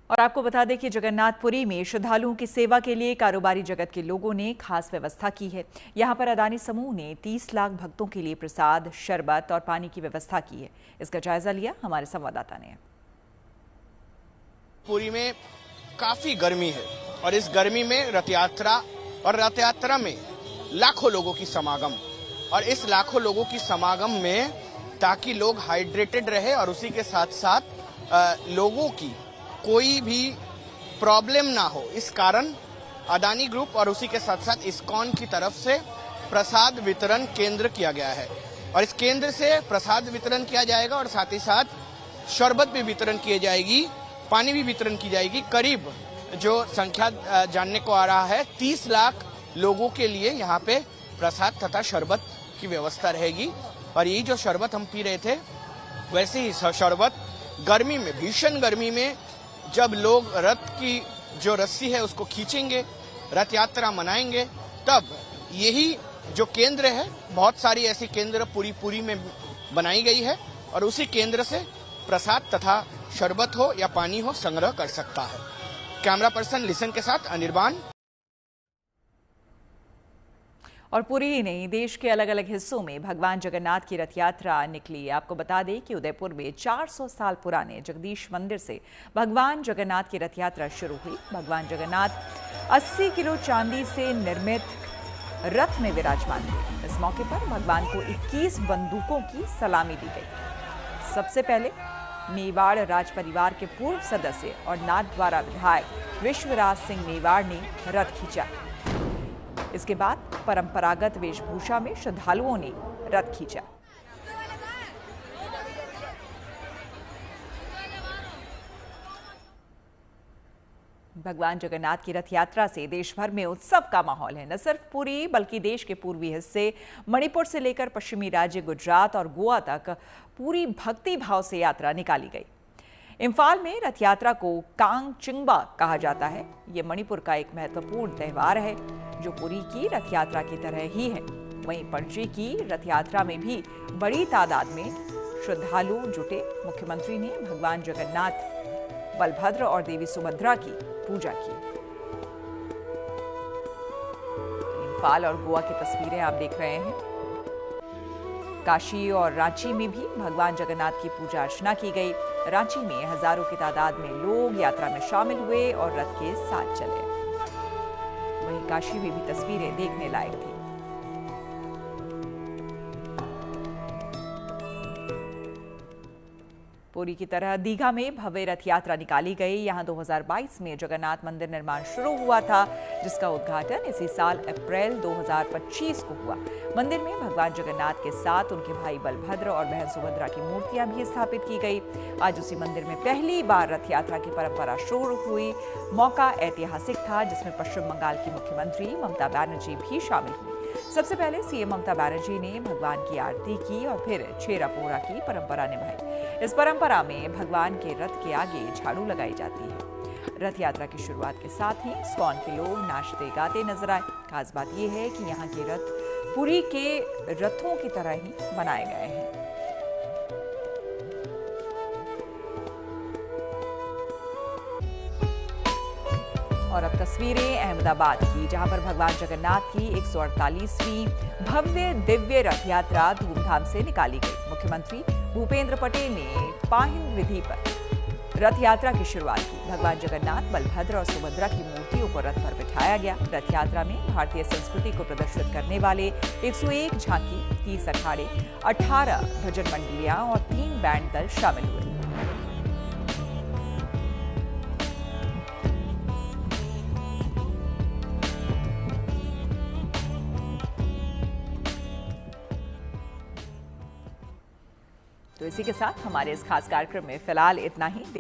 और आपको बता दें कि जगन्नाथपुरी में श्रद्धालुओं की सेवा के लिए कारोबारी जगत के लोगों ने खास व्यवस्था की है। यहां पर अदानी समूह ने 30 लाख भक्तों के लिए प्रसाद, शरबत और पानी की व्यवस्था की है। इसका जायजा लिया हमारे संवाददाता ने। पुरी में काफी गर्मी है और इस गर्मी में रथ यात्रा में लाखों लोगों की समागम, और इस लाखों लोगों की समागम में ताकि लोग हाइड्रेटेड रहे और उसी के साथ साथ लोगों की कोई भी प्रॉब्लम ना हो, इस कारण अदानी ग्रुप और उसी के साथ साथ इस्कॉन की तरफ से प्रसाद वितरण केंद्र किया गया है। और इस केंद्र से प्रसाद वितरण किया जाएगा और साथ ही साथ शरबत भी वितरण की जाएगी, पानी भी वितरण की जाएगी। करीब जो संख्या जानने को आ रहा है 30 लाख लोगों के लिए यहाँ पे प्रसाद तथा शरबत की व्यवस्था रहेगी। और यही जो शरबत हम पी रहे थे, वैसे ही शरबत गर्मी में, भीषण गर्मी में जब लोग रथ की जो रस्सी है उसको खींचेंगे, रथ यात्रा मनाएंगे, तब यही जो केंद्र है, बहुत सारी ऐसी केंद्र पुरी में बनाई गई है और उसी केंद्र से प्रसाद तथा शरबत हो या पानी हो संग्रह कर सकता है। कैमरा पर्सन लिसन के साथ अनिर्बान। और पुरी ही नहीं, देश के अलग अलग हिस्सों में भगवान जगन्नाथ की रथ यात्रा निकली। आपको बता दें कि उदयपुर में 400 साल पुराने जगदीश मंदिर से भगवान जगन्नाथ की रथ यात्रा शुरू हुई। भगवान जगन्नाथ 80 किलो चांदी से निर्मित रथ में विराजमान थे। इस मौके पर भगवान को 21 बंदूकों की सलामी दी गई। सबसे पहले मेवाड़ राज परिवार के पूर्व सदस्य और नाथद्वारा विधायक विश्वराज सिंह मेवाड़ ने रथ खींचा। इसके बाद परंपरागत वेशभूषा में श्रद्धालुओं ने रथ खींचा। भगवान जगन्नाथ की रथ यात्रा से देश भर में उत्सव का माहौल है। न सिर्फ पुरी बल्कि देश के पूर्वी हिस्से मणिपुर से लेकर पश्चिमी राज्य गुजरात और गोवा तक पूरी भक्ति भाव से यात्रा निकाली गई। इम्फाल में रथ यात्रा को कांग चिंगबा कहा जाता है। ये मणिपुर का एक महत्वपूर्ण त्योहार है जो पुरी की रथ यात्रा की तरह ही है। वहीं पणजी की रथ यात्रा में भी बड़ी तादाद में श्रद्धालु जुटे। मुख्यमंत्री ने भगवान जगन्नाथ, बलभद्र और देवी सुभद्रा की पूजा की। इम्फाल और गोवा की तस्वीरें आप देख रहे हैं। काशी और रांची में भी भगवान जगन्नाथ की पूजा अर्चना की गई। रांची में हजारों की तादाद में लोग यात्रा में शामिल हुए और रथ के साथ चले। वहीं काशी में भी तस्वीरें देखने लायक थी। पुरी की तरह दीघा में भव्य रथ यात्रा निकाली गई। यहां 2022 में जगन्नाथ मंदिर निर्माण शुरू हुआ था, जिसका उद्घाटन इसी साल अप्रैल 2025 को हुआ। मंदिर में भगवान जगन्नाथ के साथ उनके भाई बलभद्र और बहन सुभद्रा की मूर्तियां भी स्थापित की गई। आज उसी मंदिर में पहली बार रथ यात्रा की परंपरा शुरू हुई। मौका ऐतिहासिक था, जिसमें पश्चिम बंगाल की मुख्यमंत्री ममता बनर्जी भी शामिल हुई। सबसे पहले सीएम ममता बनर्जी ने भगवान की आरती की और फिर छेरा पोरा की परंपरा निभाई। इस परंपरा में भगवान के रथ के आगे झाड़ू लगाई जाती है। रथ यात्रा की शुरुआत के साथ ही इस्कॉन के लोग नाचते गाते नजर आए। खास बात यह है कि यहाँ के रथ पुरी के रथों की तरह ही बनाए गए हैं। और अब तस्वीरें अहमदाबाद की, जहां पर भगवान जगन्नाथ की 148वीं भव्य दिव्य रथ यात्रा धूमधाम से निकाली गई। मुख्यमंत्री भूपेंद्र पटेल ने पाहिन विधि पर रथ यात्रा की शुरुआत की। भगवान जगन्नाथ, बलभद्र और सुभद्रा की मूर्तियों को रथ पर बिठाया गया। रथ यात्रा में भारतीय संस्कृति को प्रदर्शित करने वाले 101 झांकी, 30 अखाड़े, 18 भजन मंडलियां और 3 बैंड दल शामिल हुए। तो इसी के साथ हमारे इस खास कार्यक्रम में फिलहाल इतना ही।